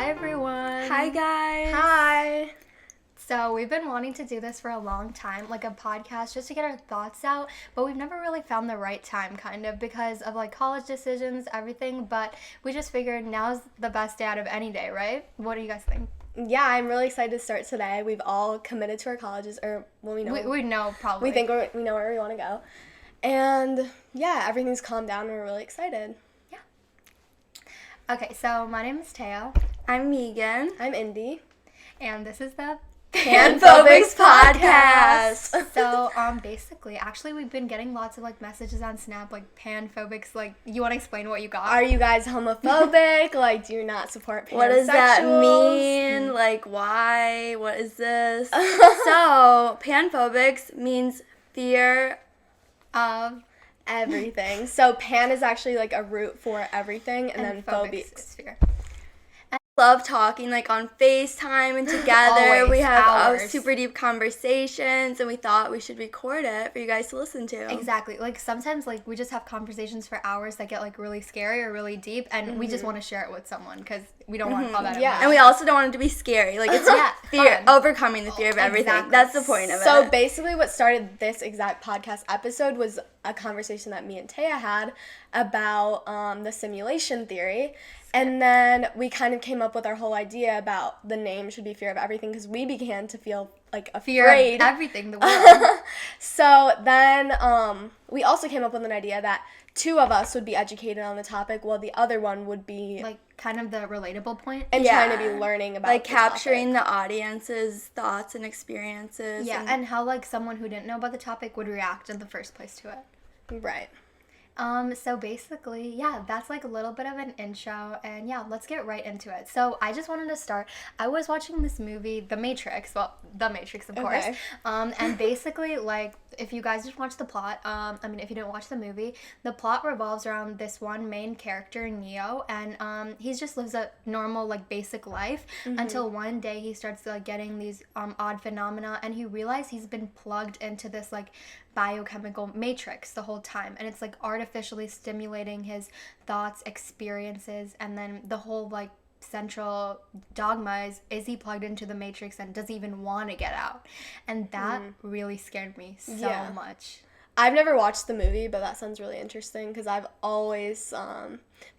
Hi everyone. Hi guys. Hi. So we've been wanting to do this for a long time, like a podcast just to get our thoughts out, but we've never really found the right time kind of because of like college decisions, everything, but we just figured now's the best day out of any day, right? What do you guys think? Yeah, I'm really excited to start today. We've all committed to our colleges, or well, we know. We know probably. We think we know where we want to go. And yeah, everything's calmed down and we're really excited. Yeah. Okay, so my name is Teya. I'm Meighan. I'm Indira. And this is the Panphobics Podcast. So, basically, actually, we've been getting lots of, like, messages on Snap, like, Panphobics, like, you want to explain what you got? Are you guys homophobic? Like, do you not support pansexuals? What does that mean? Like, why? What is this? So, panphobics means fear of everything. So, pan is actually, like, a root for everything, and then phobics is fear. Love talking like on FaceTime and together. Always, we have hours. Super deep conversations and we thought we should record it for you guys to listen to. Exactly. Like sometimes like we just have conversations for hours that get like really scary or really deep and we just want to share it with someone because we don't want all that. Yeah. And we also don't want it to be scary. Like it's fear, overcoming the fear of everything. Exactly. That's the point of it. So basically what started this exact podcast episode was a conversation that me and Teya had about the simulation theory. And then we kind of came up with our whole idea about the name should be fear of everything because we began to feel like afraid. Fear of everything, the world. So then we also came up with an idea that two of us would be educated on the topic while the other one would be like kind of the relatable point. And trying to be learning about like the capturing topic. the audience's thoughts and experiences. Yeah, and how like someone who didn't know about the topic would react in the first place to it. Right. So basically, yeah, that's like a little bit of an intro, and yeah, let's get right into it. So I just wanted to start, I was watching this movie, The Matrix, of course, and basically, like, if you guys just watch the plot, if you didn't watch the movie, the plot revolves around this one main character, Neo, and he just lives a normal, like, basic life until one day he starts, like, getting these odd phenomena, and he realizes he's been plugged into this, like, biochemical matrix the whole time, and it's like artificially stimulating his thoughts, experiences, and then the whole like central dogma is he plugged into the matrix and does he even want to get out? And that really scared me so much. I've never watched the movie, but that sounds really interesting because I've always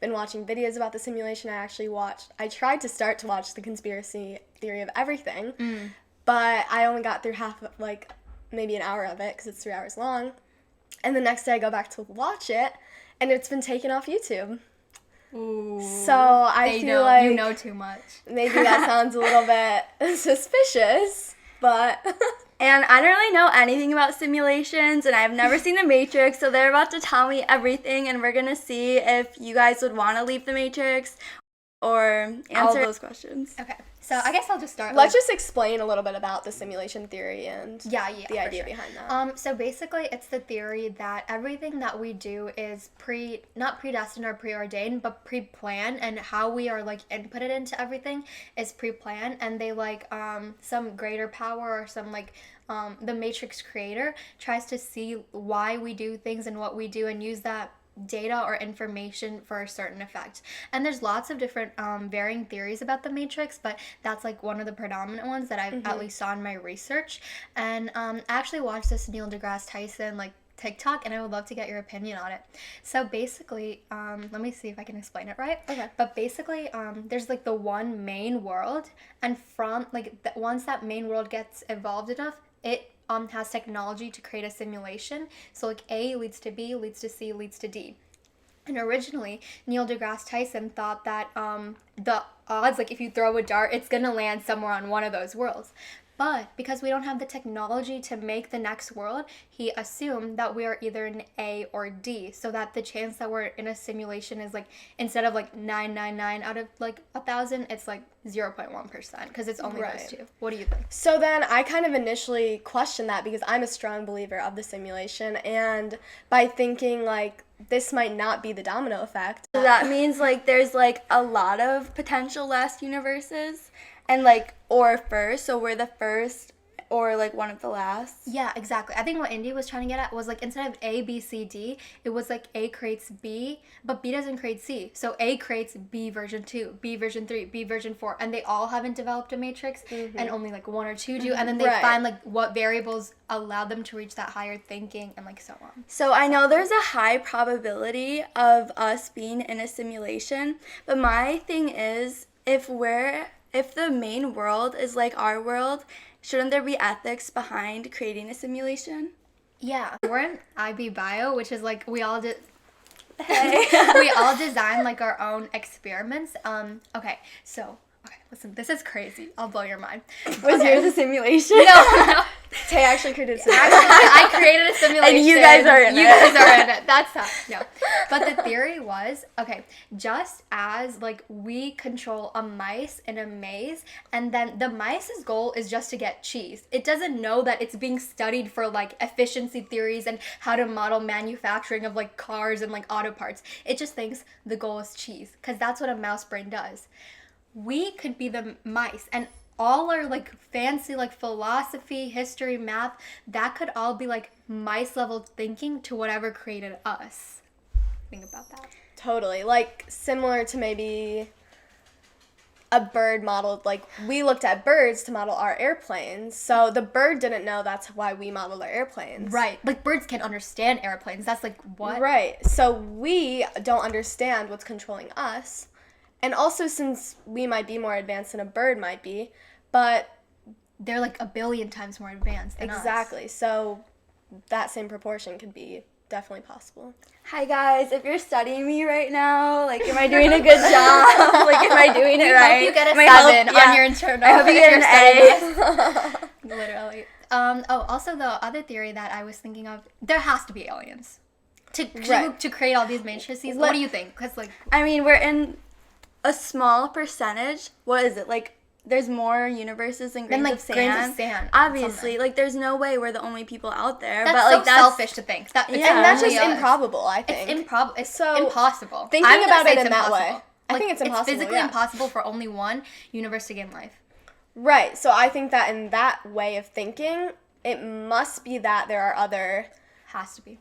been watching videos about the simulation. I tried to start to watch the conspiracy theory of everything, but I only got through half of like maybe an hour of it because it's 3 hours long, and the next day I go back to watch it and it's been taken off YouTube. Ooh, so I feel like you know too much. Maybe that sounds a little bit suspicious, but and I don't really know anything about simulations, and I've never seen The Matrix, so they're about to tell me everything, and we're gonna see if you guys would want to leave The Matrix or answer those questions. Okay. So I guess I'll just start. Let's just explain a little bit about the simulation theory and the idea behind that. So basically, it's the theory that everything that we do is not predestined or preordained, but pre-planned, and how we are like inputted into everything is pre-planned, and they like some greater power or some like the Matrix creator tries to see why we do things and what we do and use that data or information for a certain effect. And there's lots of different varying theories about the Matrix, but that's like one of the predominant ones that I've at least saw in my research. And I actually watched this Neil deGrasse Tyson like TikTok, and I would love to get your opinion on it. So basically, let me see if I can explain it right. Okay. But basically, there's like the one main world, and from like once that main world gets evolved enough, it has technology to create a simulation. So like A leads to B, leads to C, leads to D. And originally, Neil deGrasse Tyson thought that the odds, like if you throw a dart, it's going to land somewhere on one of those worlds. But because we don't have the technology to make the next world, he assumed that we are either in A or D, so that the chance that we're in a simulation is like, instead of like 999 out of like 1,000, it's like 0.1% because it's only those two. What do you think? So then I kind of initially questioned that because I'm a strong believer of the simulation, and by thinking like this might not be the domino effect. So that means like there's like a lot of potential last universes and like or first, so we're the first or like one of the last. Yeah, exactly. I think what Indy was trying to get at was like instead of A, B, C, D, it was like A creates B, but B doesn't create C. So A creates B version 2, B version 3, B version 4, and they all haven't developed a matrix, and only like one or two do, and then they find like what variables allow them to reach that higher thinking and like so on. So I know there's a high probability of us being in a simulation, but my thing is if the main world is like our world, shouldn't there be ethics behind creating a simulation? Yeah. We're in IB Bio, which is like we all did. Hey. We all design like our own experiments. Okay, listen, this is crazy. I'll blow your mind. Was yours a simulation? No. Tay actually created a simulation. Actually, I created a simulation. And you guys are in it. You guys are in it. That's not. No. But the theory was, okay, just as like we control a mice in a maze, and then the mice's goal is just to get cheese. It doesn't know that it's being studied for like efficiency theories and how to model manufacturing of like cars and like auto parts. It just thinks the goal is cheese, because that's what a mouse brain does. We could be the mice, and all our like fancy like philosophy, history, math, that could all be like mice level thinking to whatever created us. Think about that. Totally. Like similar to maybe a bird modeled, like we looked at birds to model our airplanes. So the bird didn't know that's why we modeled our airplanes. Right. Like birds can't understand airplanes. That's like what? Right. So we don't understand what's controlling us. And also since we might be more advanced than a bird might be, but they're like a billion times more advanced than us. Exactly. So that same proportion could be definitely possible. Hi guys, if you're studying me right now, like, am I doing a good job? Like, am I doing it right? I hope you get a 7 on your internal. I hope you get an A. Literally. Also the other theory that I was thinking of, there has to be aliens to create all these matrices. What do you think? Because like, I mean, we're in a small percentage. What is it like? There's more universes than grains of sand. Grains of sand. Obviously, like there's no way we're the only people out there. That's but like so selfish to think. And that's just improbable, I think. It's improbable. It's so impossible. Thinking about it in that way, I think it's impossible. It's physically impossible for only one universe to gain life. Right. So I think that in that way of thinking, it must be that there are other. Has to be.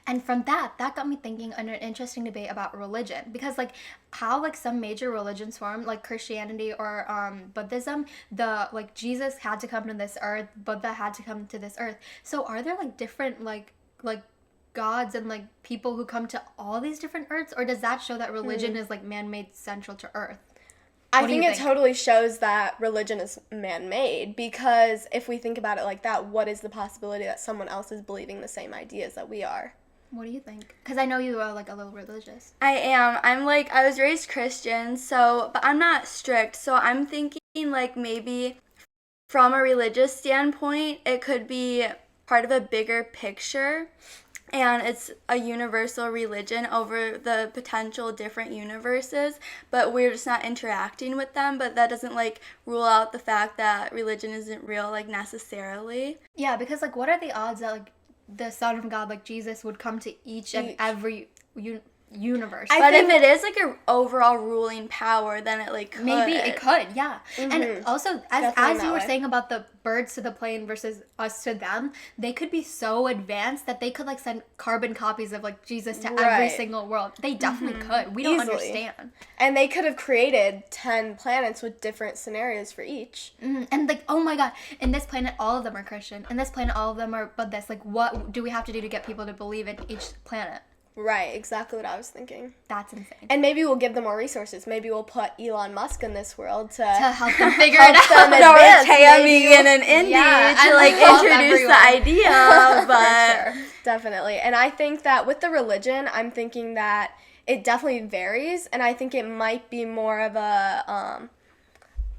And from that got me thinking on an interesting debate about religion, because like how like some major religions form, like Christianity or Buddhism, the like Jesus had to come to this earth, Buddha had to come to this earth. So are there like different like gods and like people who come to all these different earths, or does that show that religion is like man-made central to earth? I think it totally shows that religion is man-made, because if we think about it like that, what is the possibility that someone else is believing the same ideas that we are? What do you think? Because I know you are like a little religious. I am. I'm like, I was raised Christian, but I'm not strict. So I'm thinking like maybe from a religious standpoint, it could be part of a bigger picture. And it's a universal religion over the potential different universes, but we're just not interacting with them. But that doesn't like rule out the fact that religion isn't real, like necessarily. Yeah, because like what are the odds that like the Son of God, like Jesus, would come to each and every universe? But if it is like an overall ruling power, then it like could. Maybe it could, yeah. Mm-hmm. And also, as you were saying about the birds to the plane versus us to them, they could be so advanced that they could like send carbon copies of like Jesus to every single world. They definitely could. We don't understand. And they could have created 10 planets with different scenarios for each. And like, oh my God, in this planet, all of them are Christian. In this planet, all of them are Buddhist. Like, what do we have to do to get people to believe in each planet? Right, exactly what I was thinking. That's insane. And maybe we'll give them more resources. Maybe we'll put Elon Musk in this world to help them figure it out. Or Teya, Meighan, and Indira to like introduce the idea. But sure. Definitely. And I think that with the religion, I'm thinking that it definitely varies. And I think it might be more of a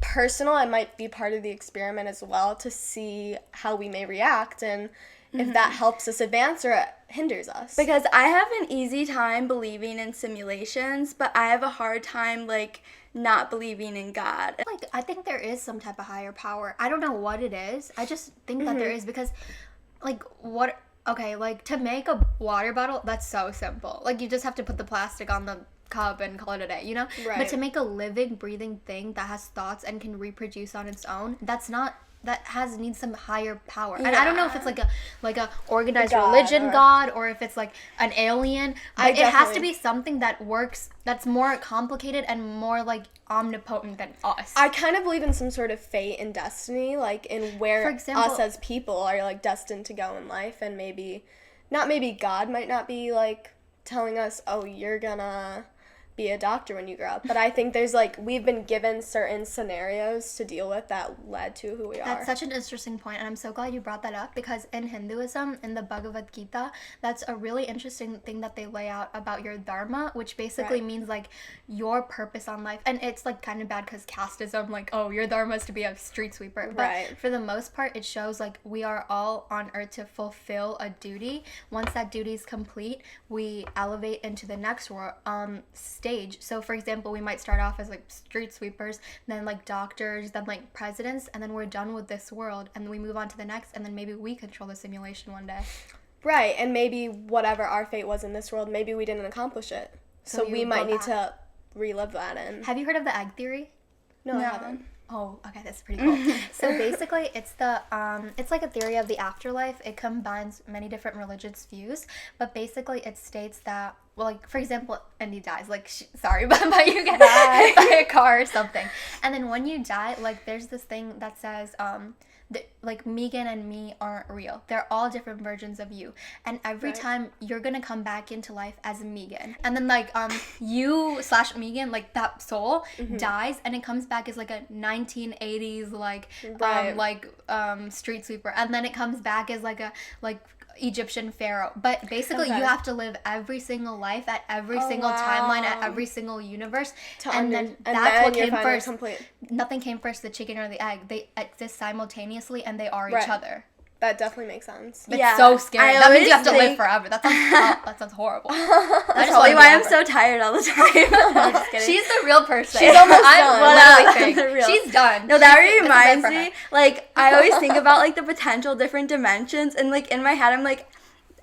personal. It might be part of the experiment as well to see how we may react and if that helps us advance or it hinders us. Because I have an easy time believing in simulations, but I have a hard time, like, not believing in God. Like, I think there is some type of higher power. I don't know what it is. I just think that there is, because, like, like, to make a water bottle, that's so simple. Like, you just have to put the plastic on the cup and call it a day, you know? Right. But to make a living, breathing thing that has thoughts and can reproduce on its own, that's not needs some higher power. And I don't know if it's like a organized God, religion god, or if it's like an alien, but it has to definitely- be something that works, that's more complicated and more like omnipotent than us. I kind of believe in some sort of fate and destiny, like in where For example, us as people are like destined to go in life, and maybe God might not be like telling us, oh, you're gonna be a doctor when you grow up. But I think there's like, we've been given certain scenarios to deal with that led to who we are. That's such an interesting point, and I'm so glad you brought that up, because in Hinduism, in the Bhagavad Gita, that's a really interesting thing that they lay out about your dharma, which basically means like your purpose on life. And it's like kind of bad because casteism, like, oh, your dharma is to be a street sweeper. But for the most part, it shows like we are all on earth to fulfill a duty. Once that duty is complete, we elevate into the next stage. So for example, we might start off as like street sweepers, then like doctors, then like presidents, and then we're done with this world, and we move on to the next, and then maybe we control the simulation one day. Right, and maybe whatever our fate was in this world, maybe we didn't accomplish it. So we might need to relive that. And have you heard of the egg theory? No, I haven't. Oh, okay, that's pretty cool. So basically, it's it's like a theory of the afterlife. It combines many different religious views, but basically it states that, well, like, for example, Indy dies, like, but you get hit by a car or something. And then when you die, like, there's this thing that says, like, Meighan and me aren't real. They're all different versions of you. And every time you're gonna come back into life as Meighan. And then, like, you / Meighan, like, that soul dies, and it comes back as, like, a 1980s, like, street sweeper. And then it comes back as, like, Egyptian pharaoh. But basically you have to live every single life at every single timeline at every single universe, and then that's what came first. Nothing came first, the chicken or the egg. They exist simultaneously, and they are each other. That definitely makes sense. It's so scary. That means you have to live forever. That sounds horrible. That's probably why I'm so tired all the time. No, just kidding. She's the real person. She's almost done. She's done. No, that reminds me, like, I always think about, like, the potential different dimensions, and, like, in my head, I'm like,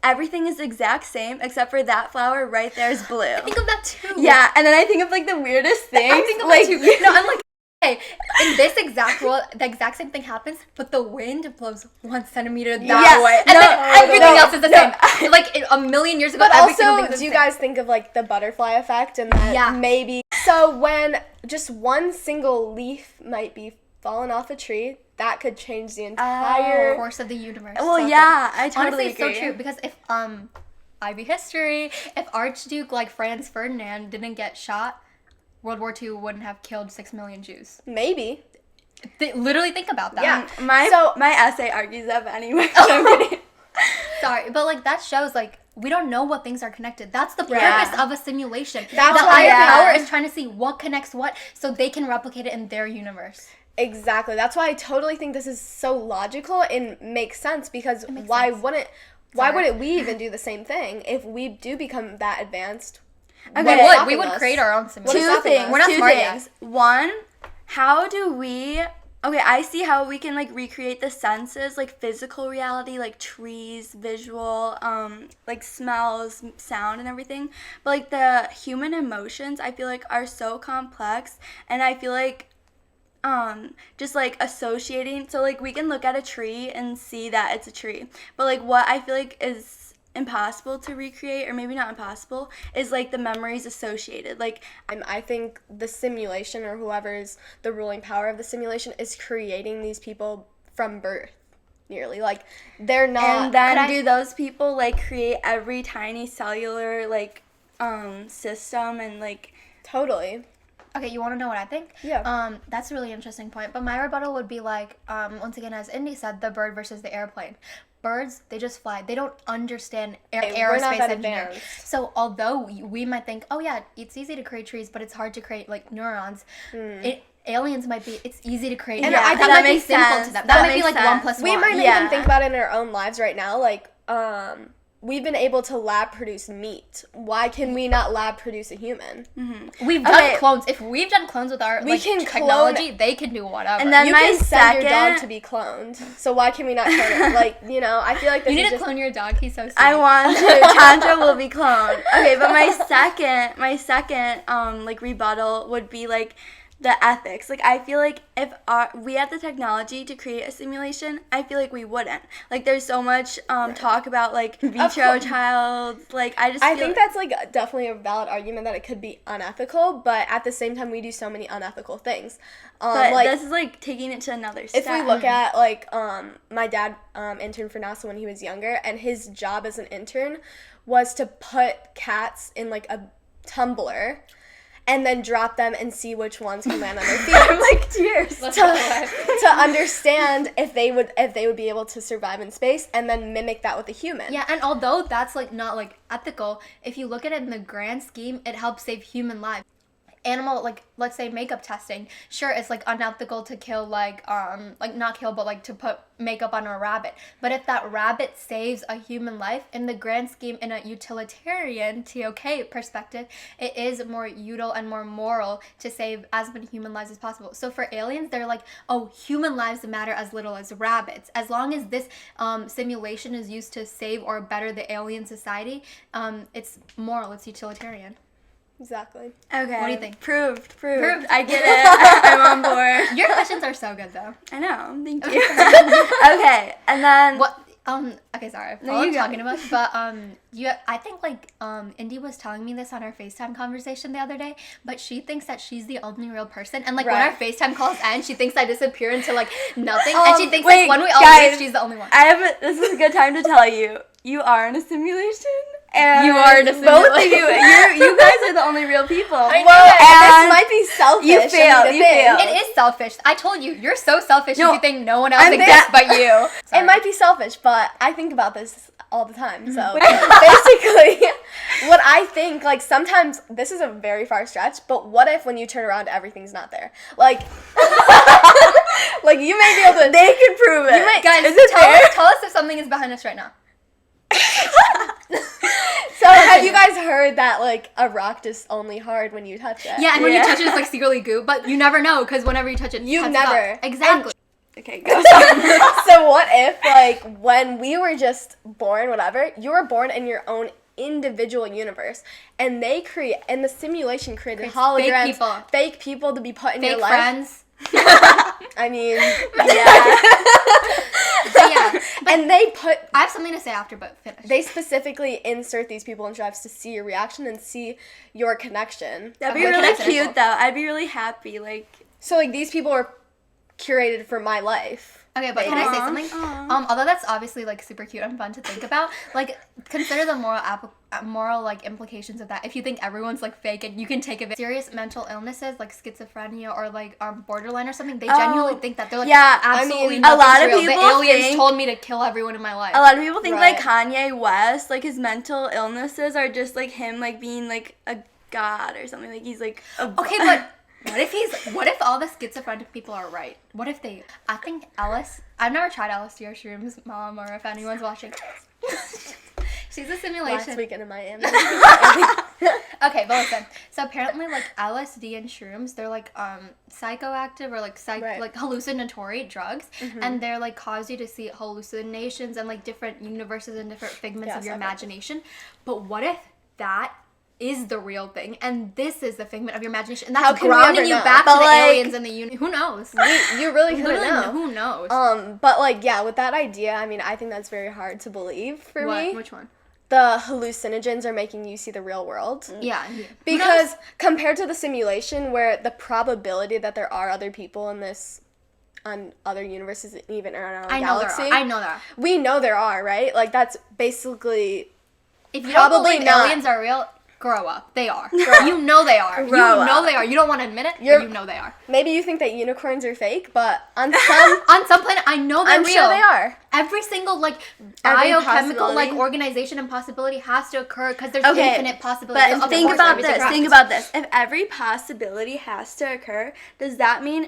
everything is the exact same except for that flower right there is blue. I think of that too. Yeah, and then I think of, like, the weirdest things. I think of that too. No, I'm like, hey, in this exact world, the exact same thing happens, but the wind blows 1 centimeter that way, and then everything else is the same. Like, a million years ago, but also, do you guys think of, like, the butterfly effect, and that maybe, so when just one single leaf might be fallen off a tree, that could change the entire course of the universe. Well, yeah, I totally honestly, agree. it's so true, because if IB history, if Archduke, like, Franz Ferdinand didn't get shot, World War II wouldn't have killed 6 million Jews. Maybe. Literally think about that. Yeah. My essay argues that anyway. I'm kidding. Sorry, but, like, that shows, like, we don't know what things are connected. That's the purpose of a simulation. That's the why higher power is trying to see what connects what, so they can replicate it in their universe. Exactly. That's why I totally think this is so logical and makes sense, because why wouldn't we even do the same thing if we do become that advanced? Okay, we would create our own simulation. Two things. We're not smart yet. One, how do we... Okay, I see how we can, like, recreate the senses, like, physical reality, like, trees, visual, like, smells, sound, and everything. But, like, the human emotions, I feel like, are so complex, and I feel like, just, like, associating... So, like, we can look at a tree and see that it's a tree. But, like, what I feel like is impossible to recreate, or maybe not impossible, is, like, the memories associated. Like, I think the simulation, or whoever's the ruling power of the simulation, is creating these people from birth, nearly. Like, they're not... And then do those people, like, create every tiny cellular, like, system, and, like... Totally. Okay, you want to know what I think? Yeah. That's a really interesting point. But my rebuttal would be, like, once again, as Indy said, the bird versus the airplane. Birds, they just fly. They don't understand aerospace engineering. So although we might think, oh yeah, it's easy to create trees, but it's hard to create, like, neurons. Aliens might be, it's easy to create. And I think that might be simple to them. That might be like 1 + 1. We might even think about it in our own lives right now. Like, we've been able to lab produce meat. Why can we not lab produce a human? Mm-hmm. We've done clones. If we've done clones with our technology, they can do whatever. And then you can send your dog to be cloned. So why can we not clone it? Like, you know, I feel like this you need to clone your dog. He's so sweet. I want to. Chandra will be cloned. Okay, but my second like, rebuttal would be, like, the ethics. Like, I feel like if we had the technology to create a simulation, I feel like we wouldn't. Like, there's so much talk about, like, vitro child. Like, I think that's, like, definitely a valid argument that it could be unethical, but at the same time, we do so many unethical things. But like, this is, like, taking it to another step. If we look at, like, my dad interned for NASA when he was younger, and his job as an intern was to put cats in, like, a tumbler and then drop them and see which ones can land on their feet. I'm like, tears. To understand if they would be able to survive in space, and then mimic that with a human. Yeah, and although that's, like, not, like, ethical, if you look at it in the grand scheme, it helps save human lives. Animal, like, let's say makeup testing, sure, it's, like, unethical to kill, like, not kill, but, like, to put makeup on a rabbit. But if that rabbit saves a human life, in the grand scheme, in a utilitarian, TOK perspective, it is more util and more moral to save as many human lives as possible. So for aliens, they're like, oh, human lives matter as little as rabbits. As long as this simulation is used to save or better the alien society, it's moral, it's utilitarian. Exactly. Okay. What do you think? Proved. I get it. I'm on board. Your questions are so good, though. I know. Thank you. Okay, and then what? Okay, sorry. I know you're talking about, but I think, like, Indy was telling me this on our FaceTime conversation the other day, but she thinks that she's the only real person, and, like, when our FaceTime calls end, she thinks I disappear into, like, nothing, and she thinks, like, when we all leave, she's the only one. This is a good time to tell you, you are in a simulation. And you are in a simulation. Both of you, you guys are the only real people. Well, this might be selfish. You fail. It is selfish. I told you, you're so selfish if you think no one else exists but you. It might be selfish, but I think about this all the time. So basically, what I think, like, sometimes, this is a very far stretch, but what if when you turn around, everything's not there? Like, like, you may be able to. They can prove it. Guys, tell us if something is behind us right now. So have you guys heard that, like, a rock is only hard when you touch it? Yeah, and when you touch it, it's, like, secretly goo, but you never know, because whenever you touch it, you never. Exactly. Okay, go. So what if, like, when we were just born, whatever, you were born in your own individual universe, and the simulation created holograms, fake people to be put in your life. Fake friends. I mean, yeah. And I have something to say after, but finish. They specifically insert these people in drives to see your reaction and see your connection. That'd be really cute, though. I'd be really happy, like. So, like, these people are curated for my life. Okay, but can I say something? Although that's obviously, like, super cute and fun to think about, like, consider the moral like implications of that. If you think everyone's, like, fake and you can take a serious mental illnesses like schizophrenia or, like, borderline or something, they genuinely think that they're like, absolutely a lot of real. people the aliens told me to kill everyone in my life. A lot of people think like Kanye West, like, his mental illnesses are just like him, like, being like a god or something. Like, he's like okay, but what if all the schizophrenic people are right? What if I think I've never tried LSD or shrooms, Mom, or if anyone's watching. She's a simulation. Last weekend in Miami. Okay, but listen. So apparently, like, LSD and shrooms, they're like psychoactive or like like hallucinatory drugs, and they're like cause you to see hallucinations and like different universes and different figments of your imagination. But what if that is the real thing, and this is the figment of your imagination, and that's grounding you back to the aliens and the universe? Who knows? You really couldn't know. Who knows? But, like, yeah, with that idea, I mean, I think that's very hard to believe for me. Which one? The hallucinogens are making you see the real world. Yeah. Because compared to the simulation, where the probability that there are other people in this, on other universes, even in our galaxy. I know there are. We know there are, right? Like, that's basically. If you don't believe aliens are real, grow up. They are. You know they are. You know they are. You don't want to admit it, but you know they are. Maybe you think that unicorns are fake, but on some planet, I know they're real. I'm sure they are. Every single, like, biochemical, like, organization and possibility has to occur because there's infinite possibilities. But think about this. Think about this. If every possibility has to occur, does that mean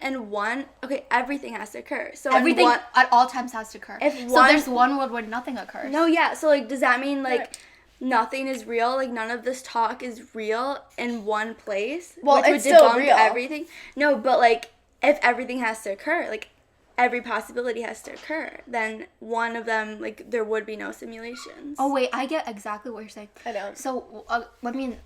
everything has to occur? So everything at all times has to occur. So there's one world where nothing occurs. No, yeah. So, like, does that mean, like, nothing is real? Like, none of this talk is real in one place? Well, which it's would still debunk real. Everything? No, but, like, if everything has to occur, like, every possibility has to occur, then one of them, like, there would be no simulations. Oh, wait, I get exactly what you're saying. I don't. So,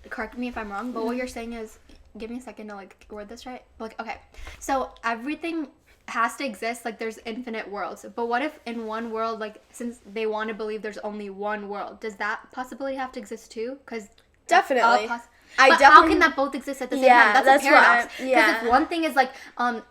correct me if I'm wrong, but what you're saying is, give me a second to like word this right. Like, okay, so everything has to exist, like there's infinite worlds, but what if in one world, like since they want to believe there's only one world, does that possibility have to exist too? Because definitely. How can that both exist at the same time? That's a paradox. Because if one thing is like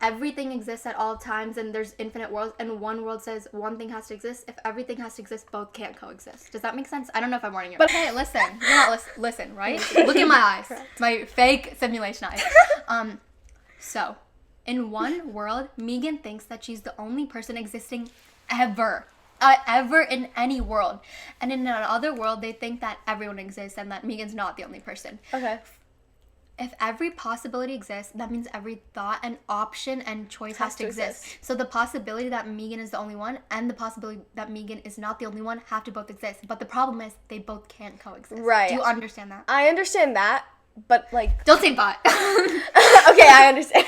everything exists at all times and there's infinite worlds, and one world says one thing has to exist, if everything has to exist, both can't coexist. Does that make sense? I don't know if I'm wording it. But hey, listen, you're not listen, right? Look at my eyes. It's my fake simulation eyes. So in one world, Meighan thinks that she's the only person existing ever in any world, and in another world they think that everyone exists and that Meighan's not the only person. Okay. If every possibility exists, that means every thought and option and choice has to exist. So the possibility that Meighan is the only one and the possibility that Meighan is not the only one have to both exist. But the problem is they both can't coexist. Right. Do you understand that? I understand that, but like... Don't say but. Okay, I understand.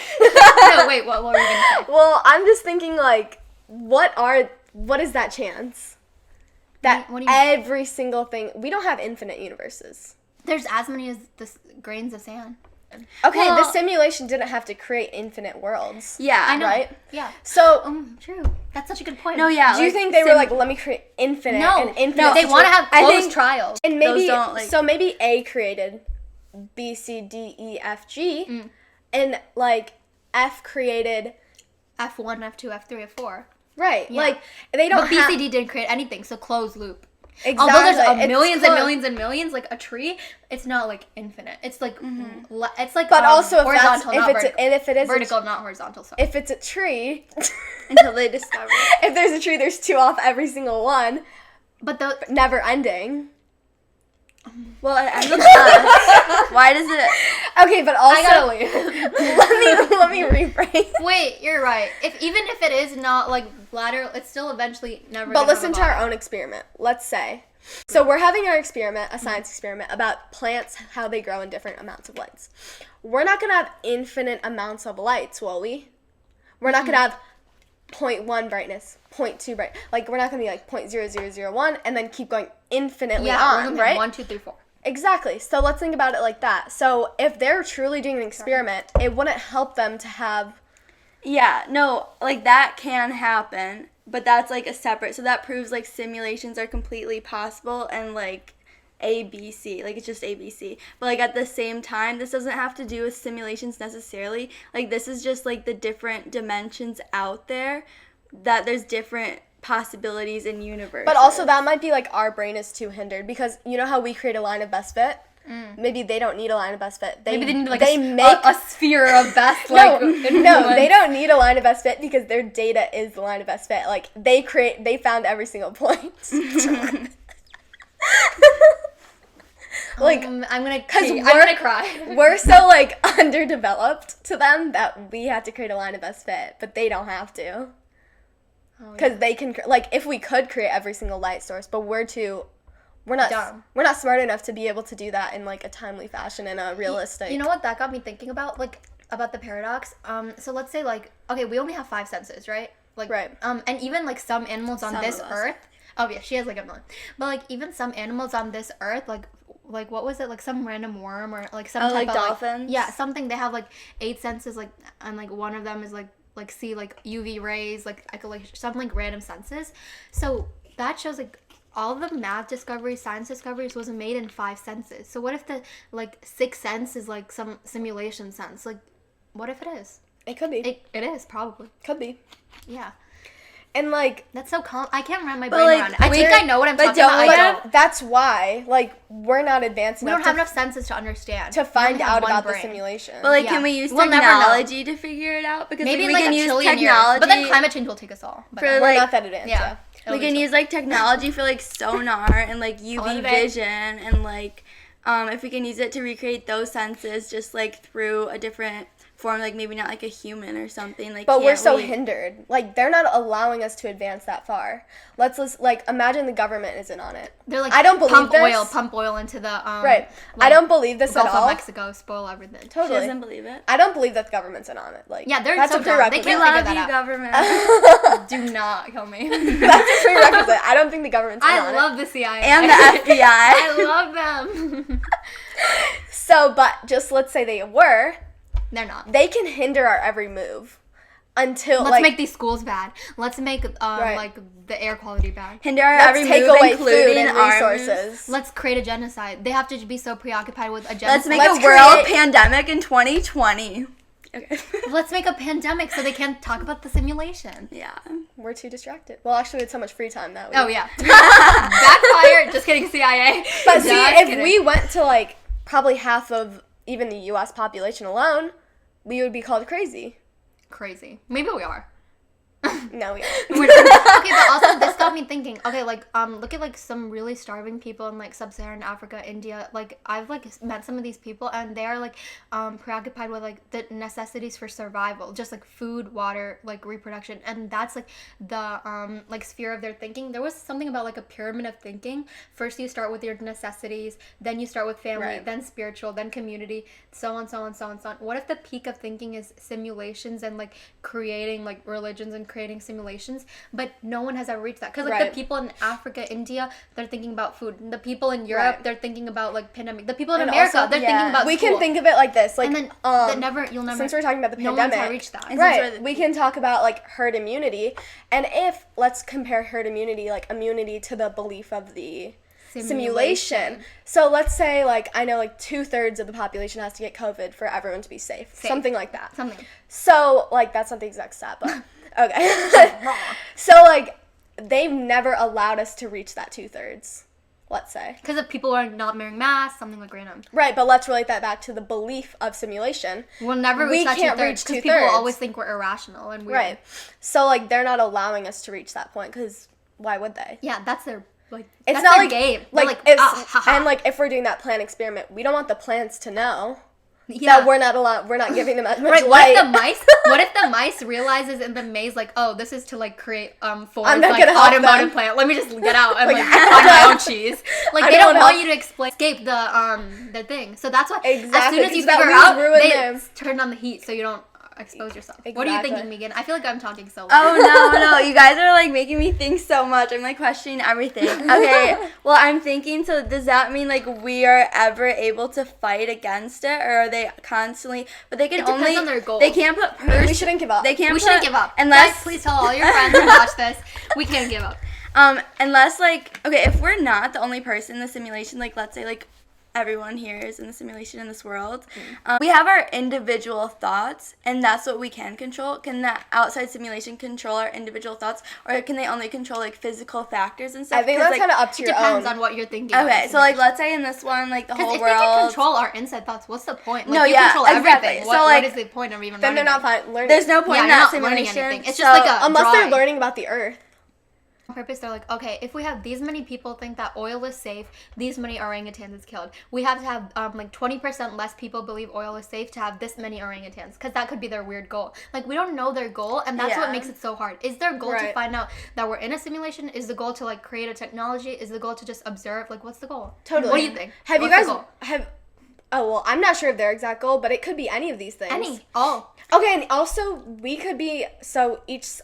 No, wait, what were you going to say? Well, I'm just thinking like, what is that chance? That what do you mean? Every single thing... We don't have infinite universes. There's as many as the grains of sand. Okay, the simulation didn't have to create infinite worlds. Yeah, I know. Right? Yeah. So... True. That's such a good point. No, yeah. Do you think they were like, let me create infinite and infinite? No, they want to have closed trials. And maybe, don't, like... so maybe A created B, C, D, E, F, G, and like F created... F1, F2, F3, F4. Right. Yeah. Like, they don't But BCD didn't create anything, so closed loop. Exactly. Although there's millions and millions and millions, like a tree, it's not like infinite. It's like it's like but also horizontal, if it is vertical, not horizontal. So if it's a tree, until they discover it. If there's a tree, there's two off every single one, but never ending. Well, it ends with us. Why does it? Okay, but also I gotta leave. let me rephrase. Wait, you're right. Even if it is not like lateral, it's still eventually never. But listen to our own experiment. Let's say, so we're having our experiment, a science experiment about plants, how they grow in different amounts of lights. We're not gonna have infinite amounts of lights, will we? We're not gonna have 0.1 brightness, 0.2 bright. Like, we're not going to be like 0.0001 and then keep going infinitely on, right? 1, 2, 3, 4. Exactly. So let's think about it like that. So if they're truly doing an experiment, it wouldn't help them to have... Yeah, no, like that can happen, but that's like a separate... So that proves like simulations are completely possible and like ABC, like it's just ABC. But like at the same time, this doesn't have to do with simulations necessarily. Like this is just like the different dimensions out there, that there's different possibilities in universes. But also that might be like our brain is too hindered, because you know how we create a line of best fit? Maybe they don't need a line of best fit. Maybe they need like a sphere of best no, they don't need a line of best fit because their data is the line of best fit. Like they found every single point. Like, I'm gonna cry. We're so like underdeveloped to them that we have to create a line of best fit, but they don't have to. Because they can, like, if we could create every single light source, but we're not dumb. We're not smart enough to be able to do that in like a timely fashion and a realistic. You know what that got me thinking about? Like about the paradox. So let's say like, okay, we only have 5 senses, right? Like, right. And even like some animals on this earth. Oh yeah, she has like a million. But like even some animals on this earth, like what was it, like some random worm or like some type like of dolphins? Yeah, something. They have like 8 senses, like, and like one of them is like see like UV rays, like I could like some like random senses. So that shows like all the math discoveries, science discoveries wasn't made in 5 senses. So what if the like 6th sense is like some simulation sense? Like what if it is? It could be. It is probably. Could be. Yeah. And like that's so I can't wrap my brain like, around it. I think I know what I'm talking about. I don't. That's why like we're not advanced enough. We don't have enough senses to understand. To find out about the simulation. But like, can we use technology to figure it out? Because maybe we like can a use trillion technology. years. But then climate change will take us all. But we're not that advanced. Yeah. We can use like technology for like sonar and like UV vision and like if we can use it to recreate those senses just like through a different form, like maybe not like a human or something. Like, but we're so hindered. Like they're not allowing us to advance that far. Let's like imagine the government isn't on it. They're like, I don't believe pump oil into the right. Like, I don't believe this Gulf at all. of Mexico, spoil everything. Totally. She doesn't believe it. I don't believe that the government's in on it. Like yeah, that's so a prerequisite. They can't figure that government. Do not kill me. That's a prerequisite. I don't think the government's in on it. I love the CIA and the FBI. I love them. So, but just let's say they were. They're not. They can hinder our every move. Until let's make these schools bad. Let's make like the air quality bad. Hinder our every move, including food and resources. Let's create a genocide. They have to be so preoccupied with a genocide. Let's make a world pandemic in 2020. Okay. Let's make a pandemic so they can't talk about the simulation. Yeah. We're too distracted. Well, actually, we had so much free time that week. Oh, yeah. Backfire. Just kidding, CIA. But see, if we went to, like, probably half of even the U.S. population alone, we would be called crazy. Crazy. Maybe we are. No, we aren't. Okay, but also this got me thinking. Okay, like look at like some really starving people in like sub-Saharan Africa, India. Like I've like met some of these people, and they are like preoccupied with like the necessities for survival, just like food, water, like reproduction, and that's like the like sphere of their thinking. There was something about like a pyramid of thinking. First you start with your necessities, then you start with family, then spiritual, then community, so on, so on, so on, so on. What if the peak of thinking is simulations and like creating like religions and creating simulations, but no one has ever reached that, because like the people in Africa, India, they're thinking about food. The people in Europe, they're thinking about like pandemic. The people in America, also, they're thinking about we school. Can think of it like this, like, and then you'll never, since we're talking about the pandemic, no one's ever reached that. Right, we can talk about like herd immunity, and if let's compare herd immunity, like immunity to the belief of the simulation. So let's say like I know like 2/3 of the population has to get COVID for everyone to be safe. Something like that. So like that's not the exact stat, but okay. So like they've never allowed us to reach that 2/3. Let's say because of people are not wearing masks, something like random. Right, but let's relate that back to the belief of simulation. We'll never reach that 2/3 because people always think we're irrational and weird. Right. So like they're not allowing us to reach that point because why would they? Yeah, that's their. Like, it's that's not their like game. Like it's and like if we're doing that plant experiment, we don't want the plants to know that we're not giving them as much light. What if the mice realizes in the maze like, oh, this is to like create Ford's like automotive plant. Let me just get out and like find my own cheese. Like they don't want you to escape the thing. So that's why as soon as you figure out, they turn on the heat so you don't expose yourself. Exactly. What are you thinking, Meighan? I feel like I'm talking so loud. Oh, no. You guys are, like, making me think so much. I'm, like, questioning everything. Okay. Well, I'm thinking, so does that mean, like, we are ever able to fight against it? Or are they constantly... But they can it only... depends on their goals. They can't put... We shouldn't give up. We shouldn't give up. Unless... Guys, please tell all your friends to watch this. We can't give up. Unless, like... Okay, if we're not the only person in the simulation, like, let's say, like... everyone here is in the simulation in this world. We have our individual thoughts, and that's what we can control. Can that outside simulation control our individual thoughts, or can they only control like physical factors and stuff? I think that's kind of up to your own. It depends on what you're thinking. Okay, so like let's say in this one, like the whole world. Because if they can control our inside thoughts, what's the point? Like, you control everything. So like, what is the point of even then learning? Then they're not learning. There's no point in that simulation. It's just like a unless drawing. They're learning about the Earth. On purpose, they're like, okay, if we have these many people think that oil is safe, these many orangutans is killed. We have to have like 20% less people believe oil is safe to have this many orangutans, because that could be their weird goal. Like, we don't know their goal, and that's what makes it so hard. Is their goal to find out that we're in a simulation? Is the goal to like create a technology? Is the goal to just observe? Like, what's the goal? Totally. What do you think? Have you guys Oh, well, I'm not sure of their exact goal, but it could be any of these things. Okay, and also we could be each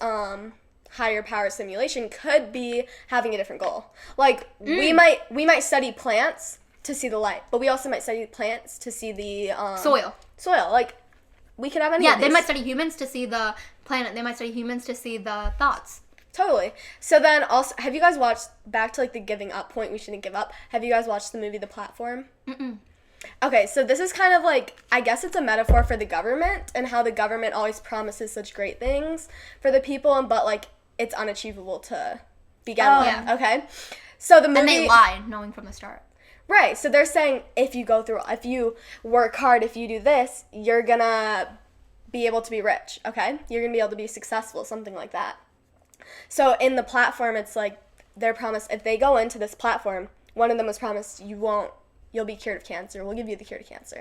higher power simulation could be having a different goal. Like we might study plants to see the light, but we also might study plants to see the soil. Like we could have any of these. They might study humans to see the planet. They might study humans to see the thoughts. Totally. So then also, have you guys watched, back to like the giving up point, we shouldn't give up, have you guys watched the movie The Platform? Okay, so this is kind of like, I guess it's a metaphor for the government and how the government always promises such great things for the people, but like it's unachievable to begin with. Yeah. Okay, so the movie, and they lie, knowing from the start. Right. So they're saying if you work hard, if you do this, you're gonna be able to be rich. Okay, you're gonna be able to be successful, something like that. So in The Platform, it's like they're promised if they go into this platform, one of them was promised you'll be cured of cancer. We'll give you the cure to cancer.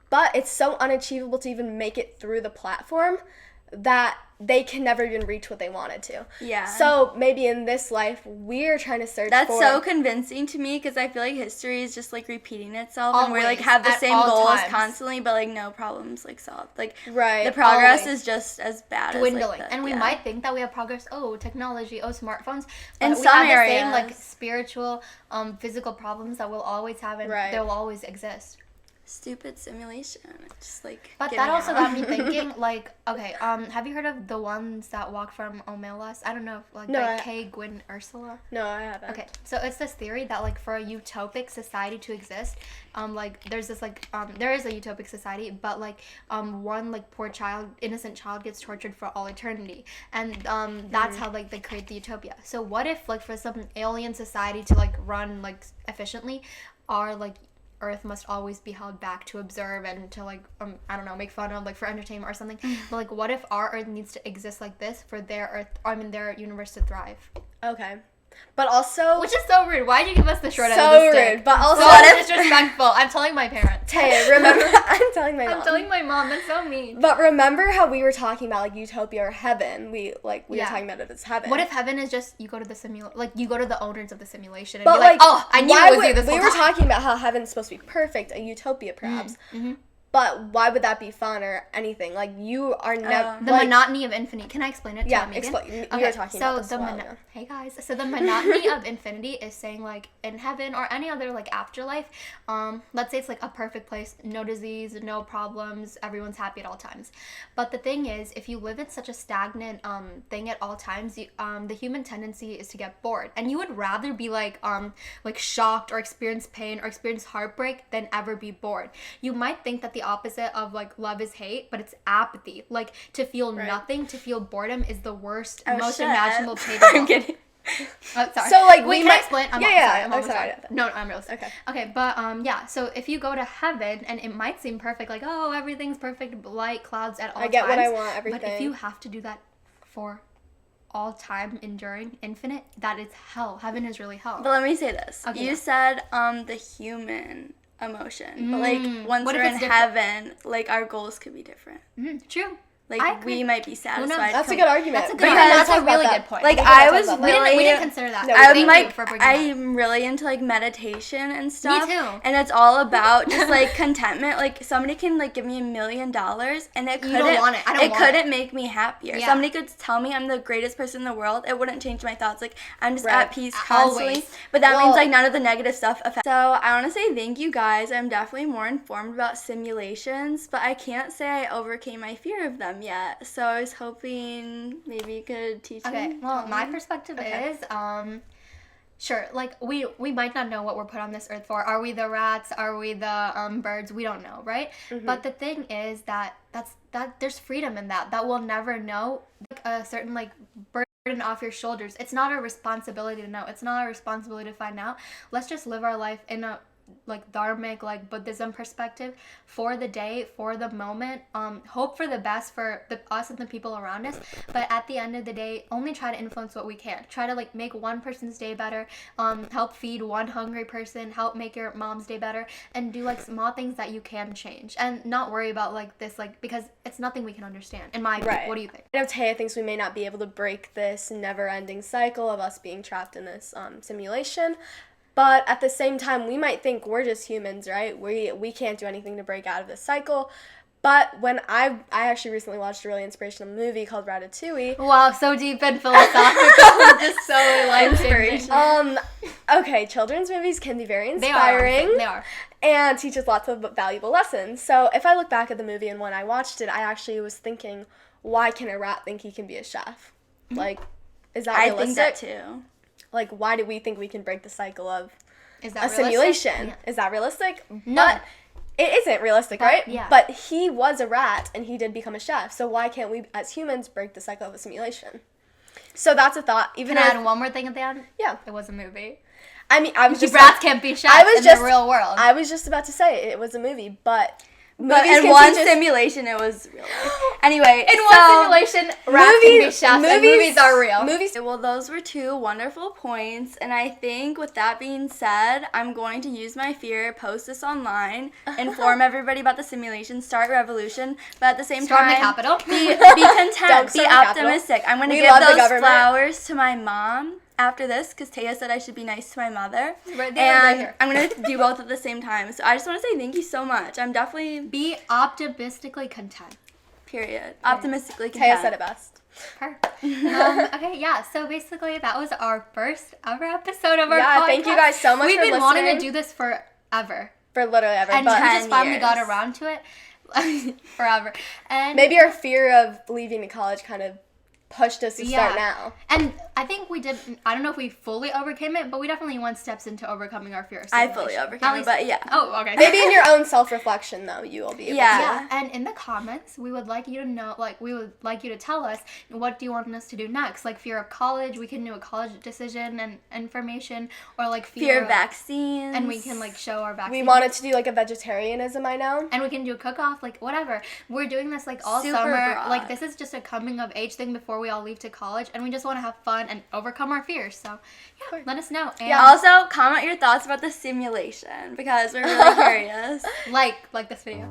But it's so unachievable to even make it through the platform that they can never even reach what they wanted to. Yeah. So maybe in this life, we're trying to search That's so convincing to me, because I feel like history is just like repeating itself. Always, and we like have the same goals constantly, but like no problems like solved. Like the progress is just as bad dwindling. As like and we might think that we have progress. Oh, technology. Oh, smartphones. But in we some have areas, the same like spiritual, physical problems that we'll always have, and they'll always exist. stupid simulation. Just like. But that also got me thinking. Like, okay, have you heard of the ones that walk from Omelas? I don't know, like by Kay, Gwyn, Ursula. No, I haven't. Okay, so it's this theory that like for a utopic society to exist, like there's this like there is a utopic society, but like one like poor child, innocent child gets tortured for all eternity, and that's how like they create the utopia. So what if like for some alien society to like run like efficiently, our like Earth must always be held back to observe and to like I don't know, make fun of, like for entertainment or something. But like what if our Earth needs to exist like this for their their universe to thrive? Okay. But also, which is so rude. Why'd you give us the short end of the stick? So rude. But also, so disrespectful. I'm telling my parents. Teya, remember? I'm telling my mom. I'm telling my mom. That's so mean. But remember how we were talking about like utopia or heaven? We were talking about it as heaven. What if heaven is just you go to the you go to the owners of the simulation and but be like, oh, I knew it was you this whole time. We were talking about how heaven's supposed to be perfect, a utopia perhaps. Mm-hmm. But why would that be fun or anything? Like, you are never... the monotony of infinity. Can I explain it to you, Meighan? You were talking about this Hey, guys. So the monotony of infinity is saying, like, in heaven or any other, like, afterlife, let's say it's, like, a perfect place, no disease, no problems, everyone's happy at all times. But the thing is, if you live in such a stagnant thing at all times, the human tendency is to get bored. And you would rather be, like shocked or experience pain or experience heartbreak than ever be bored. You might think that the opposite of like love is hate, but it's apathy. Like to feel nothing, to feel boredom is the worst, most imaginable pain. I'm kidding. Oh, sorry. So like we can explain. I'm sorry. No, I'm real. Okay, but so if you go to heaven and it might seem perfect, like oh everything's perfect, light clouds at all times. I get what I want, everything. But if you have to do that for all time, enduring, infinite, that is hell. Heaven is really hell. But let me say this. Okay, you said the human emotion, but like once we're in heaven, like our goals could be different. True. Like we might be satisfied. That's a good argument. That's a good argument. That's a really good point. Like I was really, we didn't consider that. No, I'm really into like meditation and stuff. Me too. And it's all about just like contentment. Like somebody can like give me $1 million and it couldn't. You don't want it. It couldn't make me happier. Yeah. Somebody could tell me I'm the greatest person in the world. It wouldn't change my thoughts. Like I'm just at peace constantly. Always. But that means like none of the negative stuff affects. So I want to say thank you guys. I'm definitely more informed about simulations, but I can't say I overcame my fear of them yet. So I was hoping maybe you could teach me. Okay, well, my perspective is, sure, like, we might not know what we're put on this earth for. Are we the rats? Are we the birds? We don't know, right? Mm-hmm. But the thing is that there's freedom in that we'll never know. Like, a certain, like, burden off your shoulders. It's not our responsibility to know. It's not our responsibility to find out. Let's just live our life in a like dharmic, like Buddhism perspective, for the day, for the moment, hope for the best for us and the people around us, but at the end of the day, only try to influence what we can. Try to like make one person's day better, help feed one hungry person, help make your mom's day better, and do like small things that you can change, and not worry about like this, like, because it's nothing we can understand, in my opinion. What do you think? I know Teya thinks we may not be able to break this never-ending cycle of us being trapped in this simulation. But at the same time, we might think we're just humans, right? We can't do anything to break out of this cycle. But when I actually recently watched a really inspirational movie called Ratatouille. Wow, so deep and philosophical. Just so life-changing. Okay, children's movies can be very inspiring. They are. And teach us lots of valuable lessons. So if I look back at the movie and when I watched it, I actually was thinking, why can a rat think he can be a chef? Like, is that realistic? I think that too. Like, why do we think we can break the cycle of a simulation? Yeah. Is that realistic? No. But it isn't realistic, right? Yeah. But he was a rat, and he did become a chef. So why can't we, as humans, break the cycle of a simulation? So that's a thought. Can I add one more thing at the end? Yeah. It was a movie. I mean, I was just... Rats can't be chefs in the real world. I was just about to say, it was a movie, but... But in one simulation, it was real life. Anyway, in one simulation, rats can be chefs, and movies are real. Well, those were two wonderful points, and I think with that being said, I'm going to use my fear, post this online, inform everybody about the simulation, start revolution, but at the same time, the Capitol. Be content, be optimistic. I'm going to give those flowers to my mom after this, because Teya said I should be nice to my mother. Right here. I'm going to do both at the same time. So I just want to say thank you so much. I'm definitely... Be optimistically content. Period. Optimistically content. Teya said it best. Perfect. Okay, yeah, so basically that was our first ever episode of our podcast. Yeah, thank you guys so much for listening. We've been wanting to do this forever. for literally ever. And but we just finally years. got around to it forever. And maybe our fear of leaving to college kind of pushed us to start now. And I think we did, I don't know if we fully overcame it, but we definitely went steps into overcoming our fear of I simulation. fully overcame it, but yeah. Oh, okay. Maybe in your own self-reflection, though, you will be able to. Yeah, and in the comments, we would like you to know, like, we would like you to tell us, what do you want us to do next? Like, fear of college, we can do a college decision and information, or, like, fear of vaccines. And we can, like, show our vaccine. We wanted to do, like, a vegetarianism, I know. And we can do a cook-off, like, whatever. We're doing this, like, all Super summer. broad. Like, this is just a coming-of-age thing before we all leave to college, and we just want to have fun and overcome our fears. So, yeah, let us know. And also, comment your thoughts about the simulation, because we're really curious. like this video.